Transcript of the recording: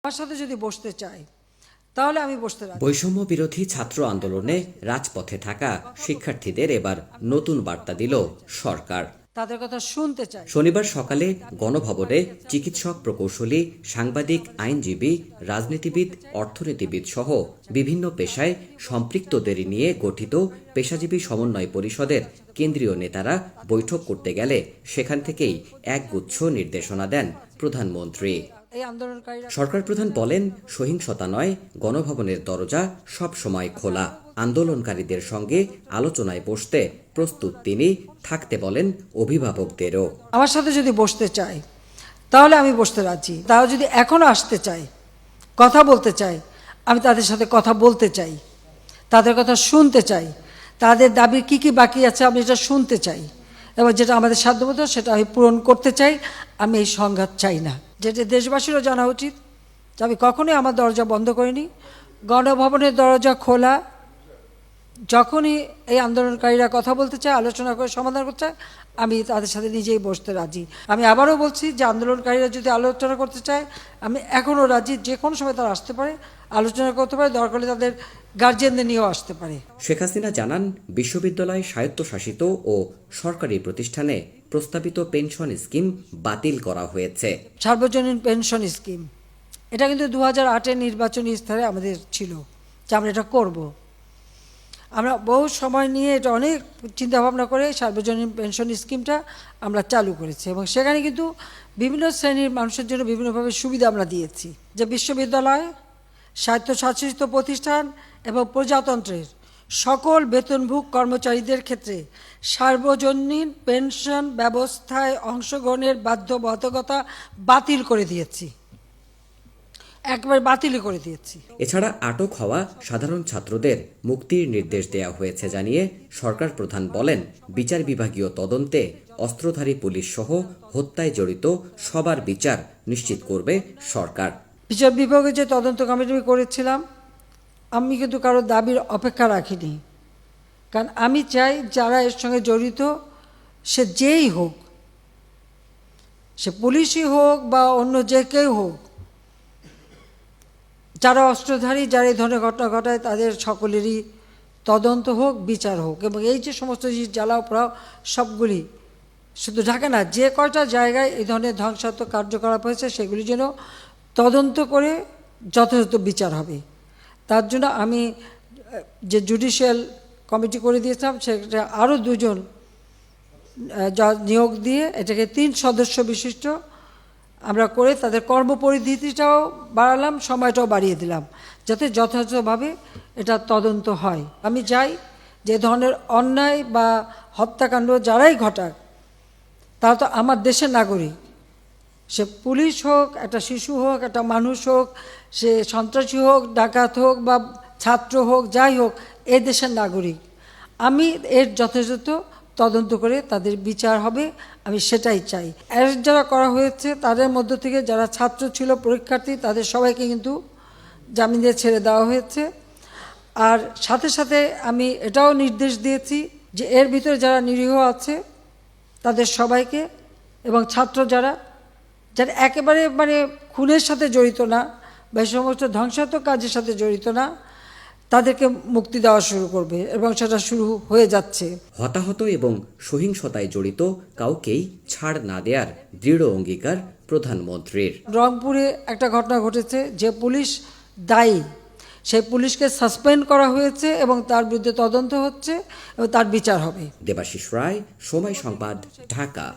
আমার সাথে যদি বসতে চায় তাহলে আমি বসতে রাজি। বৈষম্য বিরোধী ছাত্র আন্দোলনে রাজপথে থাকা শিক্ষার্থীদের এবার নতুন বার্তা দিল সরকার। তাদের কথা শুনতে চাই। শনিবার সকালে গণভবনে চিকিৎসক, প্রকৌশলী, সাংবাদিক, আইনজীবী, রাজনীতিবিদ, অর্থনীতিবিদ সহ বিভিন্ন পেশায় সম্পৃক্তদের নিয়ে গঠিত পেশাজীবী সমন্বয় পরিষদের কেন্দ্রীয় নেতারা বৈঠক করতে গেলে সেখান থেকেই একগুচ্ছ নির্দেশনা দেন প্রধানমন্ত্রী। সরকার প্রধান বলেন, সহিংসতা নয়, গণভবনের দরজা সব সময় খোলা। আন্দোলনকারীদের সঙ্গে আলোচনায় বসতে প্রস্তুত তিনি, থাকতে বলেন অভিভাবকদেরও। আমার সাথে যদি বসতে চায় তাহলে আমি বসতে রাজি। তারা যদি এখনো আসতে চায়, কথা বলতে চায়, আমি তাদের সাথে কথা বলতে চাই, তাদের কথা শুনতে চাই, তাদের দাবি কি কি বাকি আছে আমি এটা শুনতে চাই, এবং যেটা আমাদের সাধ্যমতো সেটা আমি পূরণ করতে চাই। আমি এই সংঘাত চাই না। যেটা দেশবাসীরও জানা উচিত যে আমি কখনোই আমার দরজা বন্ধ করিনি। গণভবনের দরজা খোলা। যখনই এই আন্দোলনকারীরা কথা বলতে চায়, আলোচনা করে সমাধান করতে চায়, আমি তাদের সাথে নিজেই বসতে রাজি। আমি আবারও বলছি যে আন্দোলনকারীরা যদি আলোচনা করতে চায়, আমি এখনও রাজি। যে কোনো সময় তারা আসতে পারে, আলোচনা করতে পারে, দরকার হলে তাদের গার্জিয়ানদের নিয়েও আসতে পারে। শেখ হাসিনা জানান, বিশ্ববিদ্যালয়, স্বায়ত্তশাসিত ও সরকারি প্রতিষ্ঠানে প্রস্তাবিত পেনশন স্কিম বাতিল করা হয়েছে। সার্বজনীন পেনশন স্কিম, এটা কিন্তু 2008-এর নির্বাচনী স্তরে আমাদের ছিল যে আমরা এটা করব। আমরা বহু সময় নিয়ে এটা অনেক চিন্তাভাবনা করে সার্বজনীন পেনশন স্কিমটা আমরা চালু করেছি, এবং সেখানে কিন্তু বিভিন্ন শ্রেণীর মানুষের জন্য বিভিন্নভাবে সুবিধা আমরা দিয়েছি। যে বিশ্ববিদ্যালয়, স্বায়ত্তশাসিত প্রতিষ্ঠান এবং প্রজাতন্ত্রের সকল বেতনভোগ কর্মচারীদের ক্ষেত্রে সার্বজনীন পেনশন ব্যবস্থায় অংশগ্রহণের বাধ্যবাধকতা বাতিল করে দিয়েছি, একবার বাতিল করে দিয়েছি। এছাড়া আটক হওয়া সাধারণ ছাত্রদের মুক্তির নির্দেশ দেওয়া হয়েছে জানিয়ে সরকার প্রধান বলেন, বিচার বিভাগীয় তদন্তে অস্ত্রধারী পুলিশ সহ হত্যায় জড়িত সবার বিচার নিশ্চিত করবে সরকার। বিচার বিভাগে যে তদন্ত কমিটি করেছিলাম, আমি কিন্তু কারো দাবির অপেক্ষা রাখিনি, কারণ আমি চাই যারা এর সঙ্গে জড়িত সে যেই হোক, সে পুলিশই হোক বা অন্য যে কেউ হোক, যারা অস্ত্রধারী, যারা এই ধরনের ঘটনা ঘটায়, তাদের সকলেরই তদন্ত হোক, বিচার হোক। এবং এই যে সমস্ত জিনিস জ্বালাও পোড়াও সবগুলি, শুধু ঢাকা না, যে কয়টা জায়গায় এই ধরনের ধ্বংসাত্মক কার্যকলাপ হয়েছে সেগুলি যেন তদন্ত করে যথাযথ বিচার হবে। তার জন্য আমি যে জুডিশিয়াল কমিটি করে দিয়েছিলাম, সেটা আরও দুজন নিয়োগ দিয়ে এটাকে 3 সদস্য বিশিষ্ট আমরা করে তাদের কর্মপরিধিটাও বাড়ালাম, সময়টাও বাড়িয়ে দিলাম, যাতে যথাযথভাবে এটা তদন্ত হয়। আমি চাই যে ধরনের অন্যায় বা হত্যাকাণ্ড যারাই ঘটাক, তারা তো আমার দেশের নাগরিক। সে পুলিশ হোক, একটা শিশু হোক, একটা মানুষ হোক, সে সন্ত্রাসী হোক, ডাকাত হোক বা ছাত্র হোক, যাই হোক, এ দেশের নাগরিক। আমি এর যথাযথ তদন্ত করে তাদের বিচার হবে, আমি সেটাই চাই। অ্যারেস্ট যারা করা হয়েছে তাদের মধ্য থেকে যারা ছাত্র ছিল, পরীক্ষার্থী, তাদের সবাইকে কিন্তু জামিন দিয়ে ছেড়ে দেওয়া হয়েছে। আর সাথে সাথে আমি এটাও নির্দেশ দিয়েছি যে এর ভিতরে যারা নিরীহ আছে তাদের সবাইকে, এবং ছাত্র যারা একেবারে খুনের সাথে জড়িত না বা এই সমস্ত ধ্বংসাত্মক কাজের সাথে জড়িত না, তাদেরকে মুক্তি দেওয়া শুরু করবে, এবং সেটা শুরু হয়ে যাচ্ছে। হতাহত এবং সহিংসতায় জড়িত কাউকেই ছাড় না দেওয়ার দৃঢ় অঙ্গীকার প্রধানমন্ত্রীর। রংপুরে একটা ঘটনা ঘটেছে, যে পুলিশ দায়ী সেই পুলিশকে সাসপেন্ড করা হয়েছে এবং তার বিরুদ্ধে তদন্ত হচ্ছে এবং তার বিচার হবে। দেবাশিস রায়, সময় সংবাদ, ঢাকা।